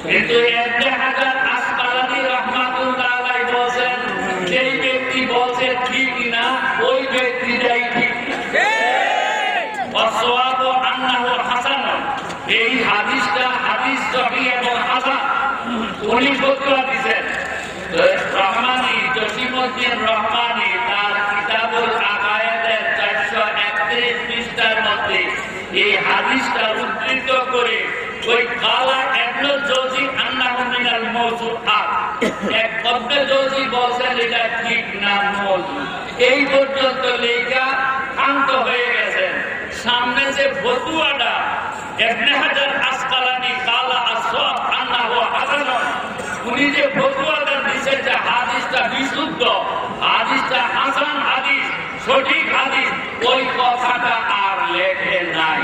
কিন্তু ইবনে হাজার আসকালানী রাহমাতুল্লাহ আলাইহি বলেন যেই ব্যক্তি বলছে ঠিক না ওই ব্যক্তিটাই ঠিক। ওয়াসওয়াবু আন্নাহু হাসান, এই হাদিসটা হাদিস সহিহ এবং হাসান। উনি ফতোয়া দিয়েছেন রহমানী, জসিমউদ্দিন রহমানী তার কিতাবুল আকায়েদের 431 পৃষ্ঠার মধ্যে এই হাদিসটা উদ্ধৃত করে ওই কালা ইবনে জওজি আন্নাহু মিনাল মাওজুআত, এক ইবনে জওজি বলেন এটা ঠিক না মওজু। এই পর্যন্ত লেখা শান্ত হয়ে গেছেন। সামনে যে ফতোয়াটা ইবনে হাজার আসকালানী কালা আসওয়াব আন্নাহু হাসান, উনি যে ফতোয়াটা দিয়েছেন যে হাদিসটা বিশুদ্ধ, হাদিসটা হাসান হাদিস, সঠিক হাদিস, ওই কথাটা আর লেখে নাই।